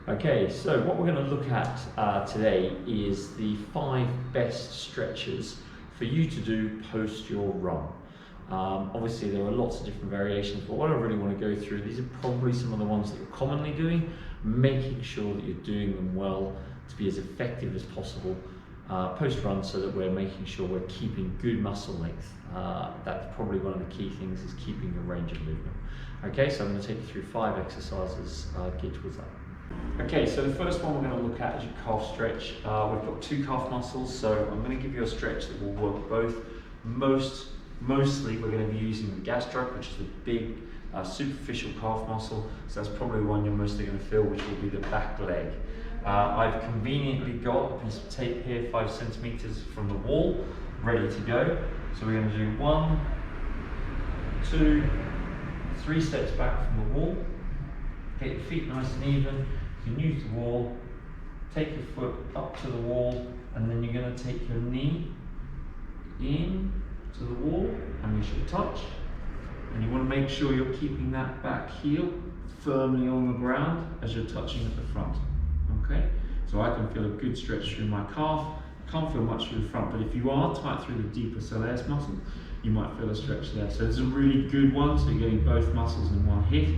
Okay, so what we're going to look at today is the 5 best stretches for you to do post your run. Obviously there are lots of different variations, but what I really want to go through, these are probably some of the ones that you're commonly doing, making sure that you're doing them well to be as effective as possible post run, so that we're making sure we're keeping good muscle length. That's probably one of the key things, is keeping your range of movement. Okay, so I'm going to take you through 5 exercises geared towards that. Okay, so the first one we're going to look at is your calf stretch. We've got 2 calf muscles, so I'm going to give you a stretch that will work both. Mostly we're going to be using the gastroc, which is the big superficial calf muscle, so that's probably one you're mostly going to feel, which will be the back leg. I've conveniently got a piece of tape here, 5 centimeters from the wall, ready to go. So we're going to do 1, 2, 3 steps back from the wall. Get your feet nice and even. You can use the wall, take your foot up to the wall, and then you're going to take your knee in to the wall, and you should touch. And you want to make sure you're keeping that back heel firmly on the ground as you're touching at the front. Okay? So I can feel a good stretch through my calf. I can't feel much through the front, but if you are tight through the deeper soleus muscle, you might feel a stretch there. So it's a really good one, so you're getting both muscles in one hit.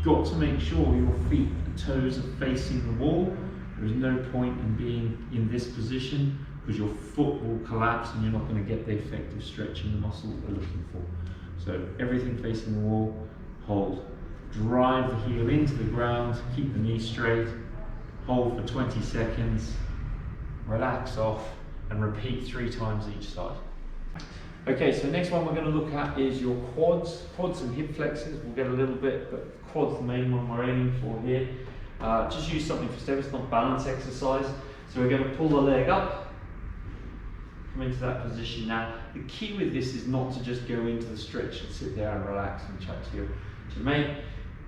Got to make sure your feet and toes are facing the wall. There is no point in being in this position, because your foot will collapse and you're not going to get the effective stretch in the muscle that we're looking for. So everything facing the wall, hold. Drive the heel into the ground, keep the knee straight, hold for 20 seconds, relax off, and repeat 3 times each side. Okay, so the next one we're going to look at is your quads and hip flexors. We'll get a little bit, but quads the main one we're aiming for here. Just use something for step, it's not balance exercise. So we're going to pull the leg up, come into that position. Now, the key with this is not to just go into the stretch and sit there and relax and chat to your mate.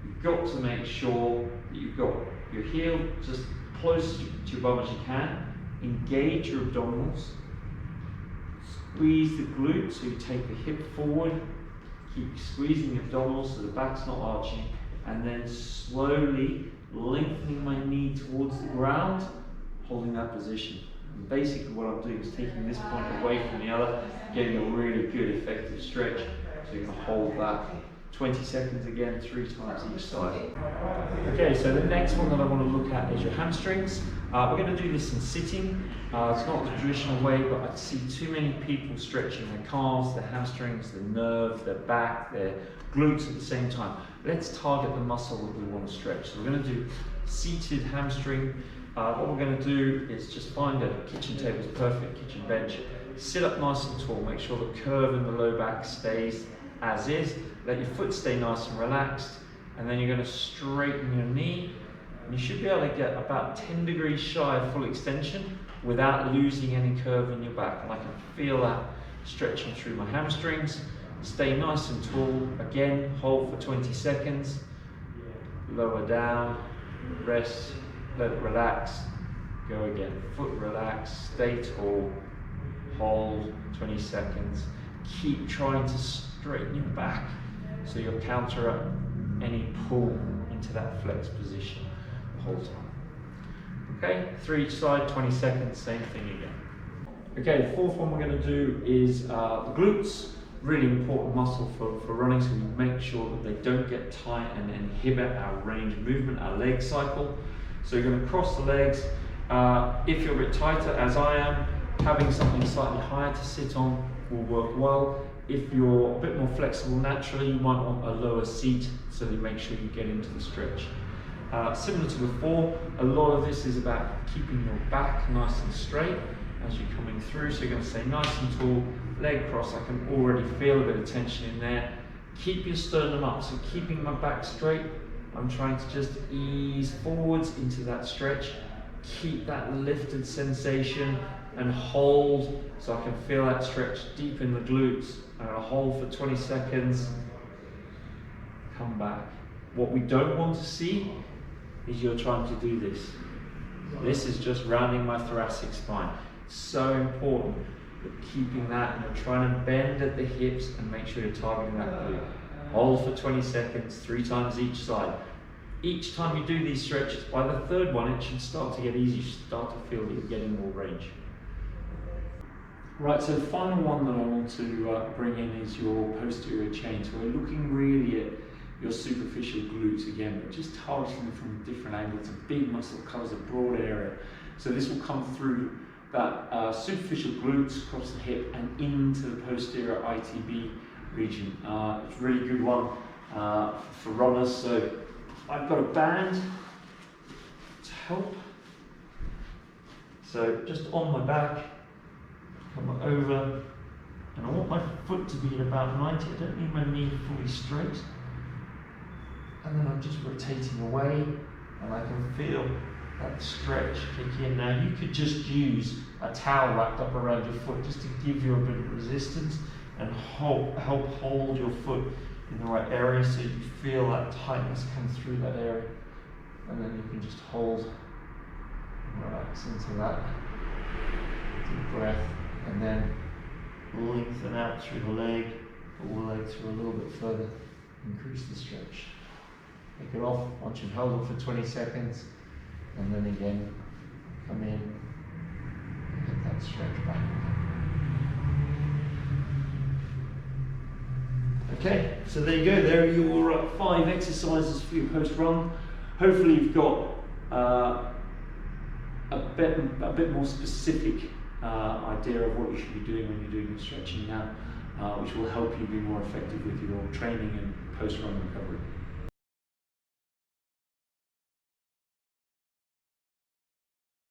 You've got to make sure that you've got your heel just close to your bum as you can. Engage your abdominals. Squeeze the glutes, so you take the hip forward, keep squeezing the abdominals so the back's not arching, and then slowly lengthening my knee towards the ground, holding that position. And basically what I'm doing is taking this point away from the other, getting a really good effective stretch. So you're going to hold that 20 seconds again, 3 times each side. Okay, so the next one that I want to look at is your hamstrings. We're going to do this in sitting. It's not the traditional way, but I see too many people stretching their calves, their hamstrings, their nerve, their back, their glutes at the same time. Let's target the muscle that we want to stretch. So we're going to do seated hamstring. What we're going to do is just find a kitchen table, is perfect, kitchen bench. Sit up nice and tall, make sure the curve in the low back stays as is. Let your foot stay nice and relaxed, and then you're going to straighten your knee, and you should be able to get about 10 degrees shy of full extension without losing any curve in your back. And I can feel that stretching through my hamstrings. Stay nice and tall. Again, hold for 20 seconds. Lower down, rest, let it relax. Go again. Foot relaxed, stay tall, hold 20 seconds. Keep trying to straighten your back so you'll counteract any pull into that flex position the whole time. Okay, 3 each side, 20 seconds, same thing again. Okay, the fourth one we're going to do is the glutes. Really important muscle for running, so we make sure that they don't get tight and inhibit our range of movement, our leg cycle. So you're going to cross the legs. If you're a bit tighter, as I am, having something slightly higher to sit on will work well. If you're a bit more flexible naturally, you might want a lower seat so that you make sure you get into the stretch. Similar to before, a lot of this is about keeping your back nice and straight as you're coming through. So you're going to stay nice and tall, leg cross. I can already feel a bit of tension in there. Keep your sternum up, so keeping my back straight. I'm trying to just ease forwards into that stretch. Keep that lifted sensation and hold, so I can feel that stretch deep in the glutes. And I'll hold for 20 seconds. Come back. What we don't want to see is you're trying to do this. This is just rounding my thoracic spine. So important. You're keeping that, and you're trying to bend at the hips and make sure you're targeting that glute. Hold for 20 seconds, 3 times each side. each time you do these stretches, by the third one, it should start to get easy. You start to feel that you're getting more range. Right, so the final one that I want to bring in is your posterior chain. So we're looking really at your superficial glutes again, but just targeting them from a different angle. It's a big muscle, covers a broad area. So this will come through that superficial glutes, across the hip, and into the posterior ITB region. It's a really good one for runners. So I've got a band to help. So just on my back, come over, and I want my foot to be at about 90. I don't need my knee fully straight. And then I'm just rotating away, and I can feel that stretch kick in. Now you could just use a towel wrapped up around your foot just to give you a bit of resistance and help hold your foot in the right area so you feel that tightness come through that area. And then you can just hold and relax into that. Deep breath, and then lengthen out through the leg, pull the leg through a little bit further, increase the stretch. Take it off once you've held it for 20 seconds, and then again, come in, and get that stretch back. Okay, so there you go, there are your 5 exercises for your post-run. Hopefully you've got a bit more specific idea of what you should be doing when you're doing your stretching now, which will help you be more effective with your training and post-run recovery.